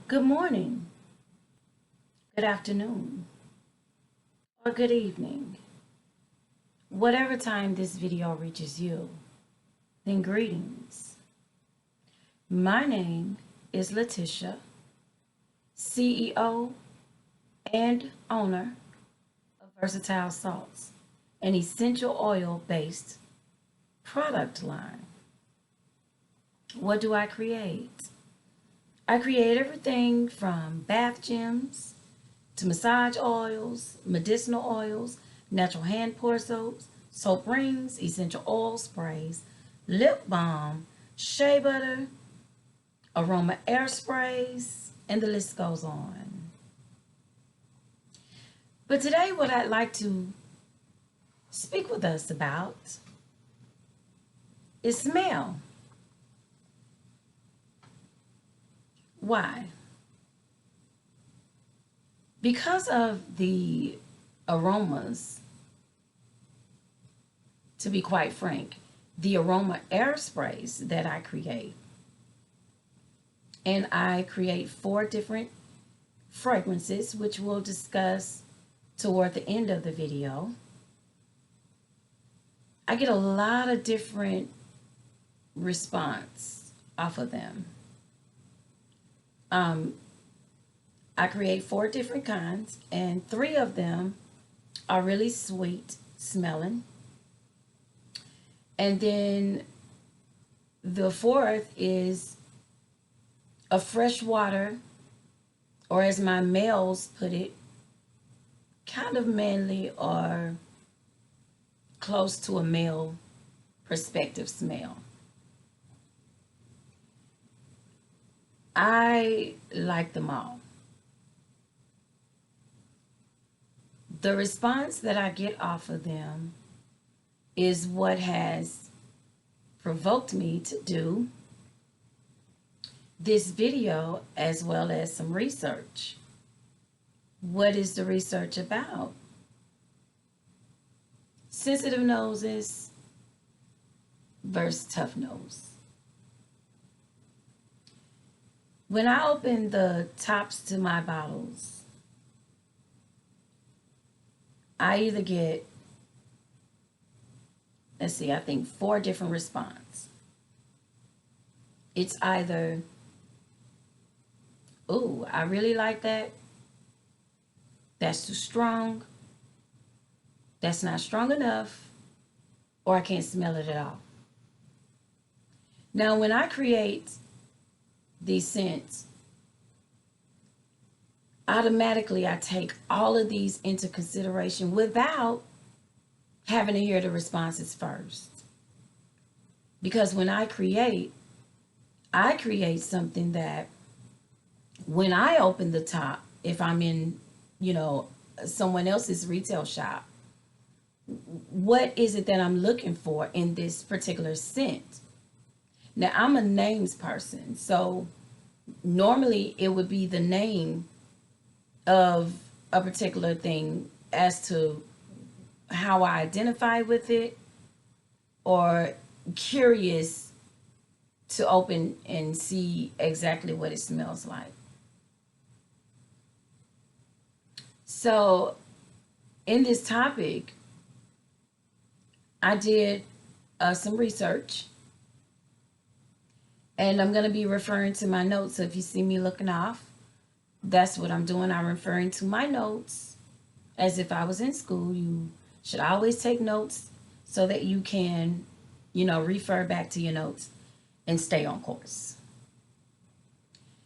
Good morning, good afternoon, or good evening. Whatever time this video reaches you, then greetings. My name is Letitia, CEO and owner of Versatile Salts, an essential oil based product line. What do I create? I create everything from bath gems to massage oils, medicinal oils, natural hand pour soaps, soap rings, essential oil sprays, lip balm, shea butter, aroma air sprays, and the list goes on. But today, what I'd like to speak with us about is smell. Why? Because of the aromas, to be quite frank, the aroma air sprays that I create, and I create 4 different fragrances, which we'll discuss toward the end of the video. I get a lot of different response off of them. I create 4 different kinds, and 3 of them are really sweet smelling. And then the 4th is a fresh water, or as my males put it, kind of manly or close to a male perspective smell. I like them all. The response that I get off of them is what has provoked me to do this video as well as some research. What is the research about? Sensitive noses versus tough nose. When I open the tops to my bottles, I either get, I think 4 different responses. It's either, ooh, I really like that. That's too strong. That's not strong enough. Or I can't smell it at all. Now, when I create these scents, automatically I take all of these into consideration without having to hear the responses first. Because when I create something that when I open the top, if I'm in, someone else's retail shop, what is it that I'm looking for in this particular scent? Now, I'm a names person, so normally it would be the name of a particular thing as to how I identify with it, or curious to open and see exactly what it smells like. So in this topic, I did some research, and I'm going to be referring to my notes. So if you see me looking off, that's what I'm doing. I'm referring to my notes as if I was in school. You should always take notes so that you can, refer back to your notes and stay on course.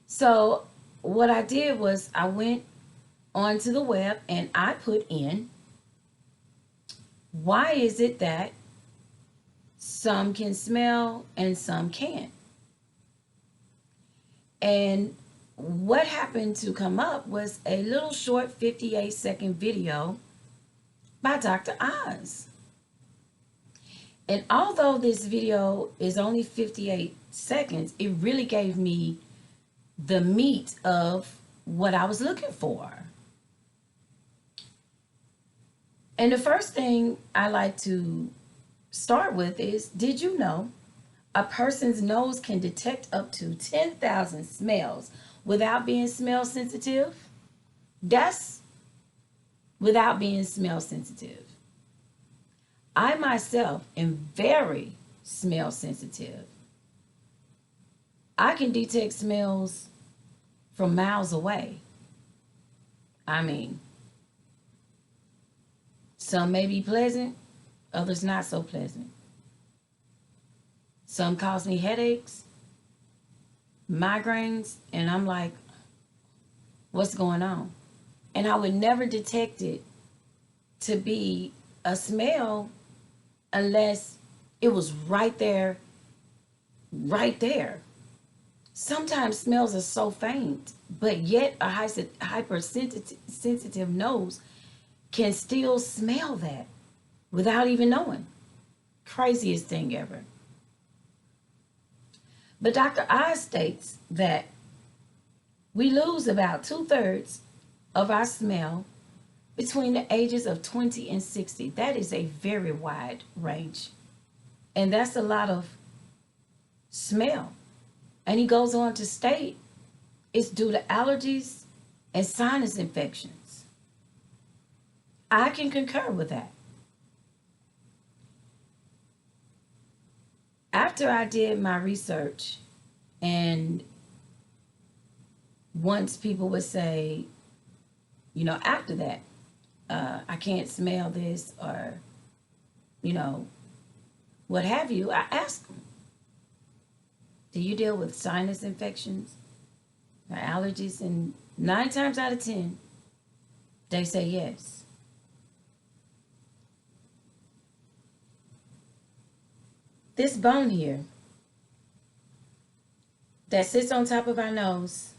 So what I did was I went onto the web and I put in, why is it that some can smell and some can't? And what happened to come up was a little short 58-second video by Dr. Oz. And although this video is only 58 seconds, it really gave me the meat of what I was looking for. And the first thing I like to start with is, did you know a person's nose can detect up to 10,000 smells without being smell sensitive. That's without being smell sensitive. I myself am very smell sensitive. I can detect smells from miles away. I mean, some may be pleasant, others not so pleasant. Some cause me headaches, migraines, and I'm like, what's going on? And I would never detect it to be a smell unless it was right there, right there. Sometimes smells are so faint, but yet a hypersensitive nose can still smell that without even knowing. Craziest thing ever. But Dr. Oz states that we lose about 2/3 of our smell between the ages of 20 and 60. That is a very wide range. And that's a lot of smell. And he goes on to state it's due to allergies and sinus infections. I can concur with that. After I did my research, and once people would say, after that, I can't smell this, or, what have you, I ask them, do you deal with sinus infections or allergies? And 9 times out of 10, they say yes. This bone here that sits on top of our nose,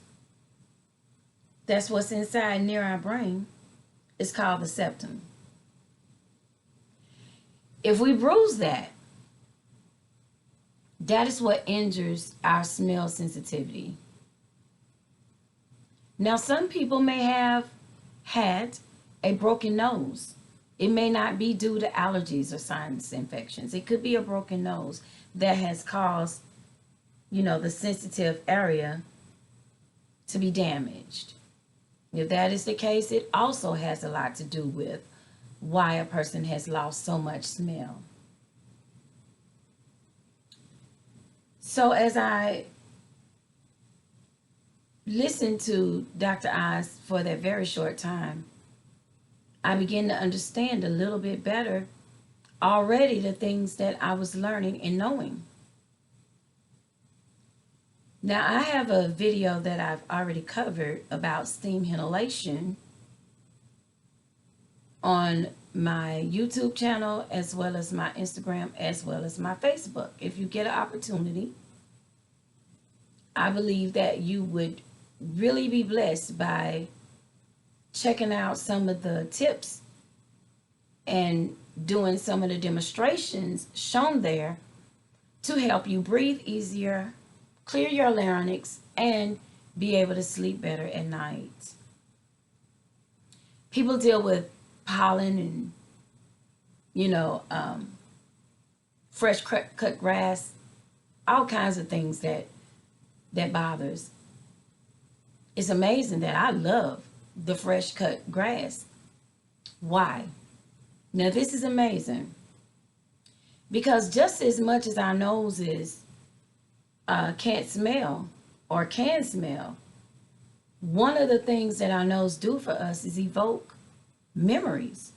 that's what's inside near our brain, is called the septum. If we bruise that, that is what injures our smell sensitivity. Now, some people may have had a broken nose. It may not be due to allergies or sinus infections. It could be a broken nose that has caused, the sensitive area to be damaged. If that is the case, it also has a lot to do with why a person has lost so much smell. So as I listened to Dr. Oz for that very short time, I began to understand a little bit better already the things that I was learning and knowing. Now, I have a video that I've already covered about steam inhalation on my YouTube channel, as well as my Instagram, as well as my Facebook. If you get an opportunity, I believe that you would really be blessed by checking out some of the tips and doing some of the demonstrations shown there to help you breathe easier, clear your larynx, and be able to sleep better at night. People deal with pollen and, fresh cut grass, all kinds of things that bothers. It's amazing that I love the fresh cut grass. Why? Now, this is amazing, because just as much as our noses can't smell or can smell, one of the things that our nose do for us is evoke memories.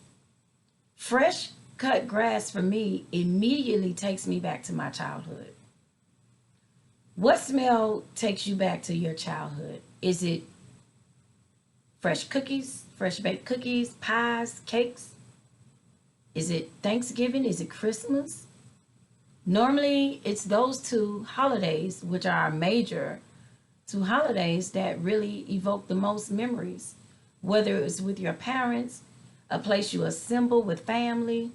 Fresh cut grass for me immediately takes me back to my childhood. What smell takes you back to your childhood? Is it fresh cookies, fresh baked cookies, pies, cakes? Is it Thanksgiving? Is it Christmas? Normally, it's those 2 holidays, which are our major 2 holidays, that really evoke the most memories. Whether it's with your parents, a place you assemble with family,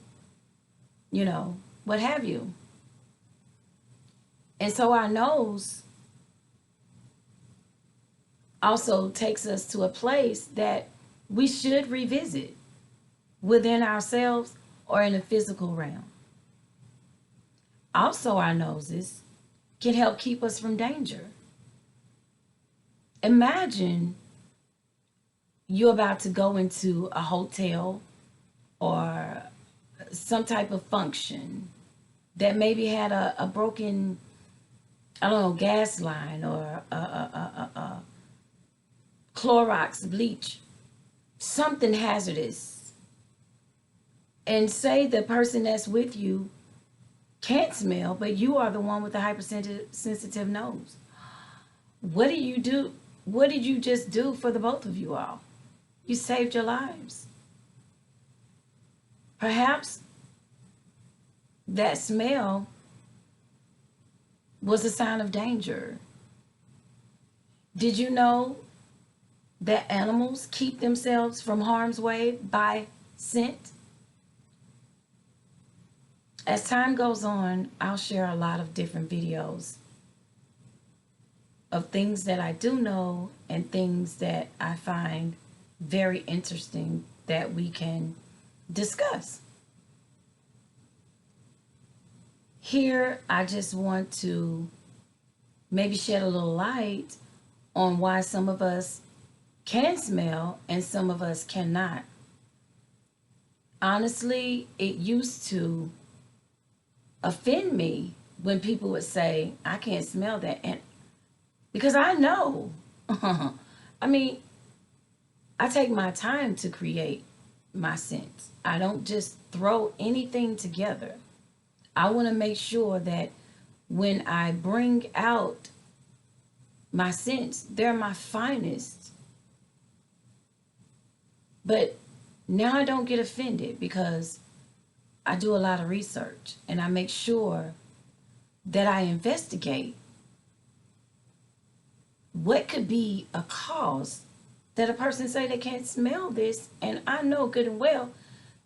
what have you. And so our nose also takes us to a place that we should revisit within ourselves or in the physical realm. Also, our noses can help keep us from danger. Imagine you're about to go into a hotel or some type of function that maybe had a broken, I don't know, gas line or a Clorox bleach, something hazardous. And say the person that's with you can't smell, but you are the one with the hypersensitive nose. What do you do? What did you just do for the both of you all? You saved your lives. Perhaps that smell was a sign of danger. Did you know that animals keep themselves from harm's way by scent? As time goes on, I'll share a lot of different videos of things that I do know and things that I find very interesting that we can discuss. Here, I just want to maybe shed a little light on why some of us can smell and some of us cannot. Honestly, it used to offend me when people would say, I can't smell that. And because I know, I mean, I take my time to create my scents. I don't just throw anything together. I want to make sure that when I bring out my scents, they're my finest. But now I don't get offended because I do a lot of research and I make sure that I investigate what could be a cause that a person say they can't smell this. And I know good and well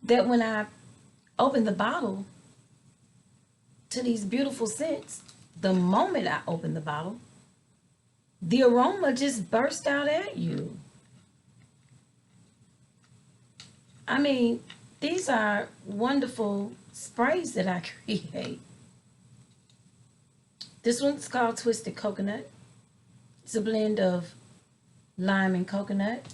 that when I open the bottle to these beautiful scents, the moment I open the bottle, the aroma just burst out at you. I mean, these are wonderful sprays that I create. This one's called Twisted Coconut. It's a blend of lime and coconut.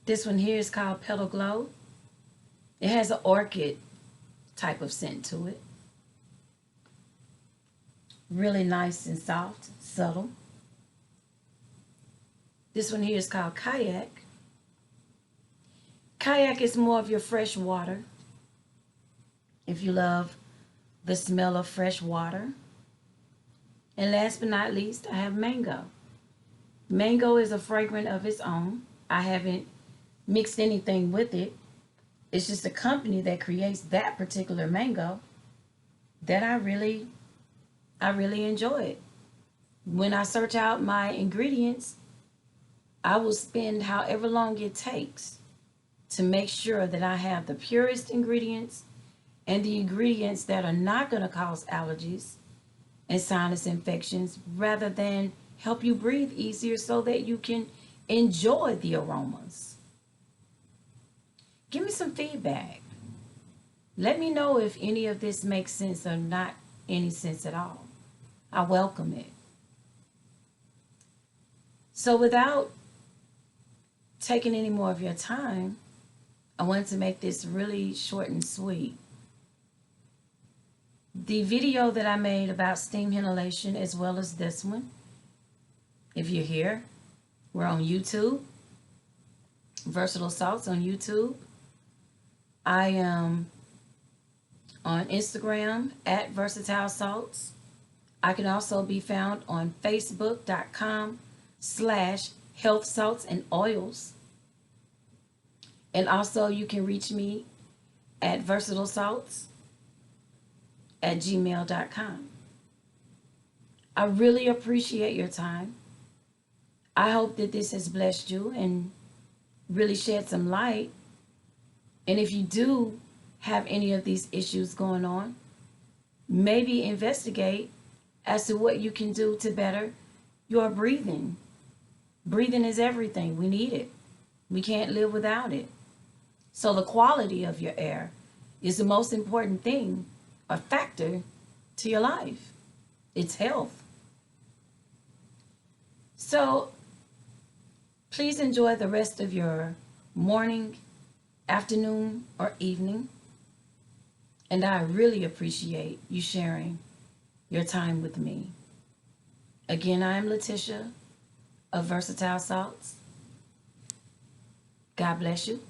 This one here is called Petal Glow. It has an orchid type of scent to it. Really nice and soft, subtle. This one here is called Kayak. Kayak is more of your fresh water. If you love the smell of fresh water. And last but not least, I have Mango. Mango is a fragrance of its own. I haven't mixed anything with it. It's just a company that creates that particular mango that I really enjoy it. When I search out my ingredients, I will spend however long it takes to make sure that I have the purest ingredients and the ingredients that are not going to cause allergies and sinus infections, rather than help you breathe easier so that you can enjoy the aromas. Give me some feedback. Let me know if any of this makes sense or not any sense at all. I welcome it. So without taking any more of your time, I wanted to make this really short and sweet. The video that I made about steam inhalation, as well as this one, if you're here, we're on YouTube, Versatile Salts on YouTube. I am on Instagram at Versatile Salts. I can also be found on Facebook.com/Health Salts and Oils. And also you can reach me at versatilesalts@gmail.com. I really appreciate your time. I hope that this has blessed you and really shed some light. And if you do have any of these issues going on, maybe investigate as to what you can do to better your breathing. Breathing is everything. We need it. We can't live without it. So the quality of your air is the most important thing, a factor to your life. It's health. So please enjoy the rest of your morning, afternoon, or evening. And I really appreciate you sharing your time with me. Again, I am Letitia of Versatile Salts. God bless you.